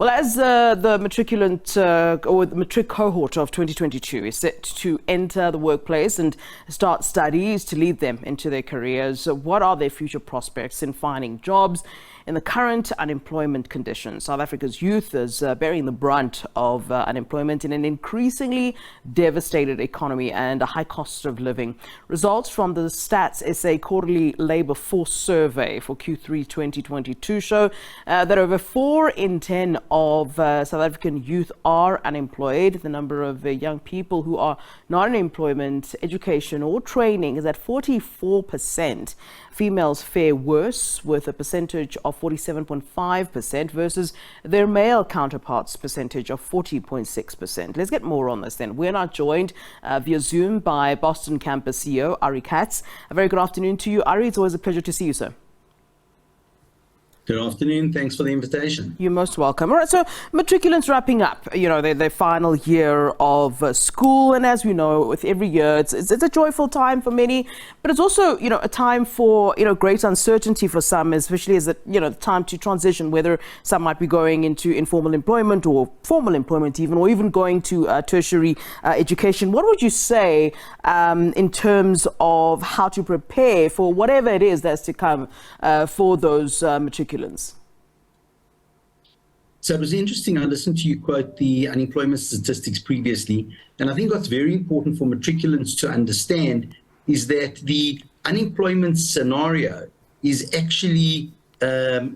Well, as the matriculant or the matric cohort of 2022 is set to enter the workplace and start studies to lead them into their careers, what are their future prospects in finding jobs in the current unemployment conditions? South Africa's youth is bearing the brunt of unemployment in an increasingly devastated economy and a high cost of living. Results from the Stats SA quarterly labour force survey for Q3 2022 show that over 4 in 10 of South African youth are unemployed. The number of young people who are not in employment, education or training is at 44%. Females fare worse with a percentage of 47.5% versus their male counterparts percentage of 40.6%. Let's get more on this then. We're now joined via Zoom by Boston campus CEO Ari Katz. A very good afternoon to you, Ari. It's always a pleasure to see you, sir. Good afternoon. Thanks for the invitation. You're most welcome. All right, so matriculants wrapping up, their final year of school. And as we know, with every year, it's a joyful time for many, but it's also, a time for, great uncertainty for some, especially as the time to transition, whether some might be going into informal employment or formal employment even, or even going to tertiary education. What would you say in terms of how to prepare for whatever it is that's to come for those matriculants? So it was interesting. I listened to you quote the unemployment statistics previously, and I think what's very important for matriculants to understand is that the unemployment scenario is actually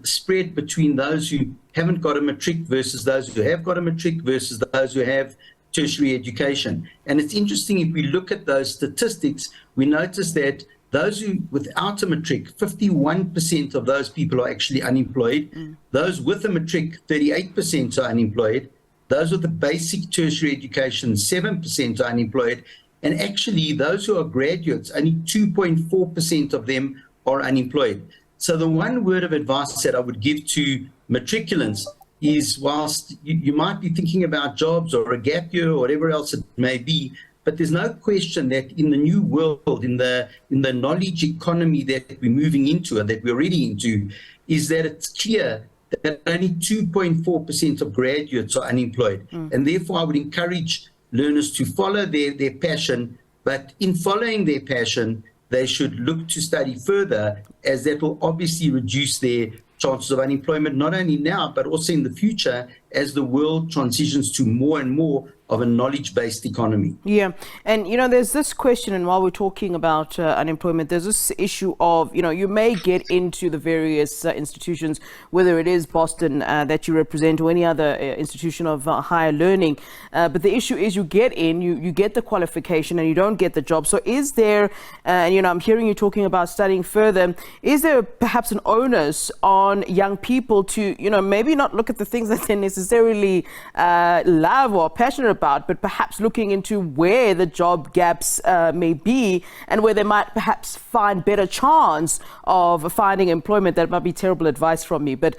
spread between those who haven't got a matric versus those who have got a matric versus those who have tertiary education. And it's interesting, if we look at those statistics, we notice that those who without a matric, 51% of those people are actually unemployed. Those with a matric, 38% are unemployed. Those with a basic tertiary education, 7% are unemployed. And actually, those who are graduates, only 2.4% of them are unemployed. So the one word of advice that I would give to matriculants is, whilst you might be thinking about jobs or a gap year or whatever else it may be, but there's no question that in the new world, in the knowledge economy that we're moving into and that we're already into, is that it's clear that only 2.4% of graduates are unemployed. And therefore, I would encourage learners to follow their passion, but in following their passion, they should look to study further, as that will obviously reduce their chances of unemployment, not only now, but also in the future, as the world transitions to more and more of a knowledge-based economy. Yeah, and there's this question, and while we're talking about unemployment, there's this issue of, you may get into the various institutions, whether it is Boston that you represent or any other institution of higher learning, but the issue is you get in, you get the qualification and you don't get the job. So is there, and I'm hearing you talking about studying further, is there perhaps an onus on young people to, maybe not look at the things that they necessarily love or are passionate about, but perhaps looking into where the job gaps may be and where they might perhaps find better chance of finding employment? That might be terrible advice from me, but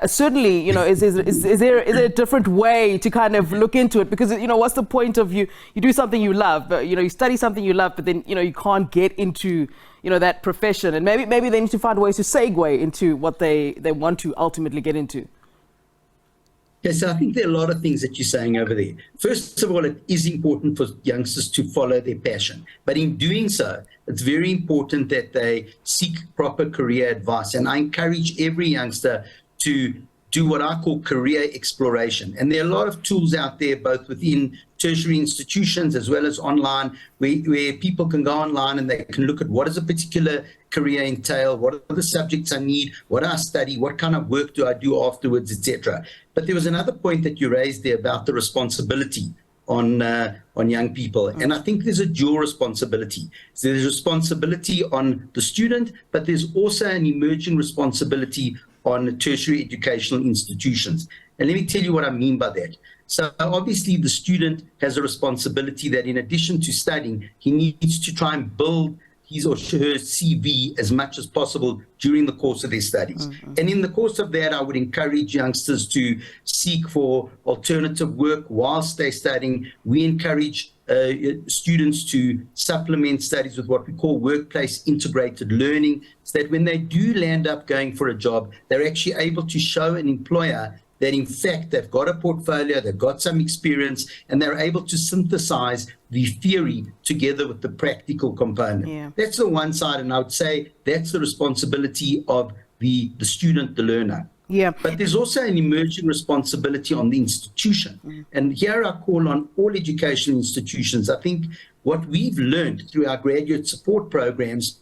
certainly, is there a different way to kind of look into it? Because, what's the point of you do something you love, but, you study something you love, but then, you can't get into that profession, and maybe they need to find ways to segue into what they want to ultimately get into. Yes, so I think there are a lot of things that you're saying over there. First of all, it is important for youngsters to follow their passion. But in doing so, it's very important that they seek proper career advice. And I encourage every youngster to do what I call career exploration. And there are a lot of tools out there, both within tertiary institutions as well as online, where people can go online and they can look at what does a particular career entail, what are the subjects I need, what I study, what kind of work do I do afterwards, etc. But there was another point that you raised there about the responsibility on young people. And I think there's a dual responsibility. So there's responsibility on the student, but there's also an emerging responsibility on tertiary educational institutions. And let me tell you what I mean by that. So obviously the student has a responsibility that in addition to studying, he needs to try and build his or her CV as much as possible during the course of their studies. And in the course of that, I would encourage youngsters to seek for alternative work whilst they're studying. We encourage students to supplement studies with what we call workplace integrated learning, so that when they do land up going for a job, they're actually able to show an employer that in fact they've got a portfolio, they've got some experience, and they're able to synthesize the theory together with the practical component. Yeah. That's the one side, and I would say that's the responsibility of the student, the learner. Yeah. But there's also an emerging responsibility on the institution. And here I call on all educational institutions. I think what we've learned through our graduate support programs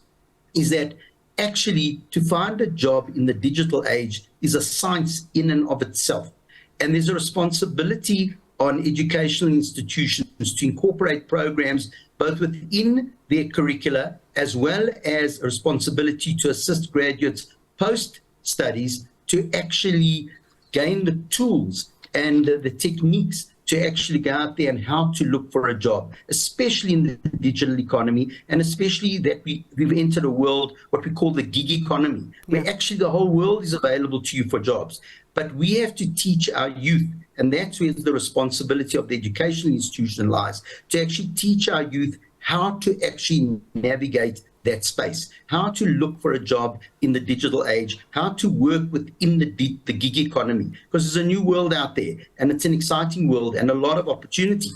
is that actually to find a job in the digital age is a science in and of itself. And there's a responsibility on educational institutions to incorporate programs both within their curricula as well as a responsibility to assist graduates post-studies to actually gain the tools and the techniques to actually go out there and how to look for a job, especially in the digital economy, and especially that we've entered a world, what we call the gig economy, where actually the whole world is available to you for jobs. But we have to teach our youth, and that's where the responsibility of the educational institution lies, to actually teach our youth how to actually navigate that space, how to look for a job in the digital age, how to work within the gig economy, because there's a new world out there and it's an exciting world and a lot of opportunity.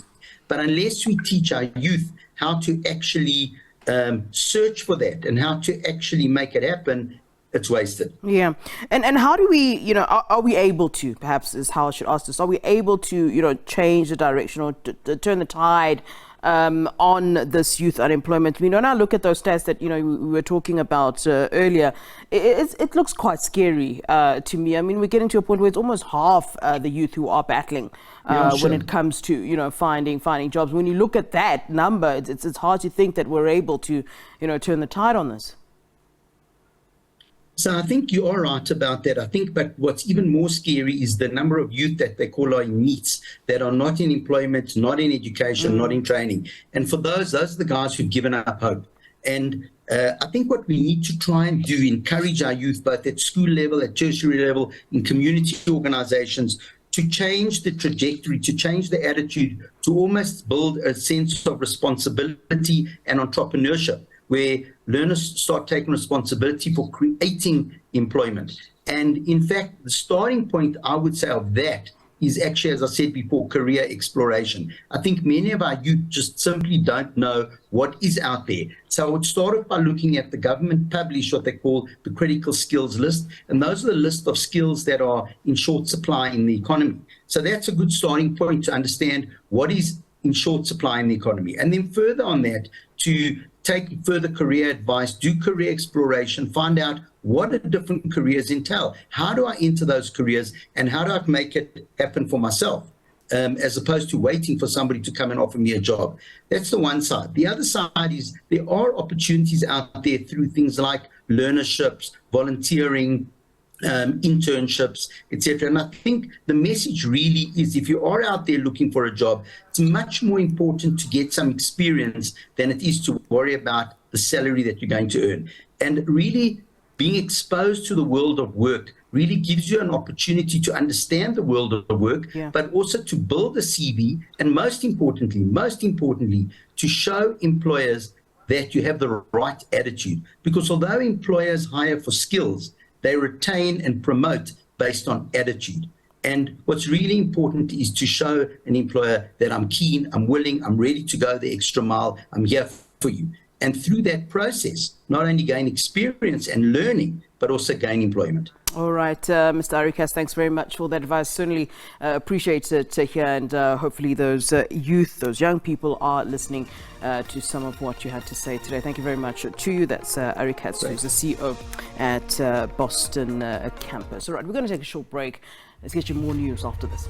But unless we teach our youth how to actually search for that and how to actually make it happen, it's wasted. Yeah. And how do we, are we able to, perhaps is how I should ask this, are we able to, change the direction or to turn the tide on this youth unemployment? When I look at those stats that we were talking about earlier, it looks quite scary to me. I mean, we're getting to a point where it's almost half the youth who are battling when it comes to finding jobs. When you look at that number, it's hard to think that we're able to turn the tide on this. So I think you are right about that. I think, but what's even more scary is the number of youth that they call are in NEETs, that are not in employment, not in education, not in training. And for those are the guys who've given up hope. And I think what we need to try and do, encourage our youth, both at school level, at tertiary level, in community organizations, to change the trajectory, to change the attitude, to almost build a sense of responsibility and entrepreneurship, where learners start taking responsibility for creating employment. And in fact, the starting point, I would say, of that is actually, as I said before, career exploration. I think many of our youth just simply don't know what is out there. So I would start off by looking at the government publish what they call the critical skills list. And those are the list of skills that are in short supply in the economy. So that's a good starting point to understand what is in short supply in the economy. And then further on that, to take further career advice, do career exploration, find out what do different careers entail. How do I enter those careers and how do I make it happen for myself, as opposed to waiting for somebody to come and offer me a job. That's the one side. The other side is there are opportunities out there through things like learnerships, volunteering, internships, etc. And I think the message really is, if you are out there looking for a job, it's much more important to get some experience than it is to worry about the salary that you're going to earn. And really being exposed to the world of work really gives you an opportunity to understand the world of work, but also to build a CV, and most importantly, to show employers that you have the right attitude. Because although employers hire for skills, they retain and promote based on attitude. And what's really important is to show an employer that I'm keen, I'm willing, I'm ready to go the extra mile, I'm here for you. And through that process, not only gain experience and learning, but also gain employment. All right, Mr. Ari Katz, thanks very much for that advice. Certainly appreciate it here, and hopefully those youth, those young people are listening to some of what you had to say today. Thank you very much to you. That's Ari Katz, who's the CEO at Boston campus. All right, we're going to take a short break. Let's get you more news after this.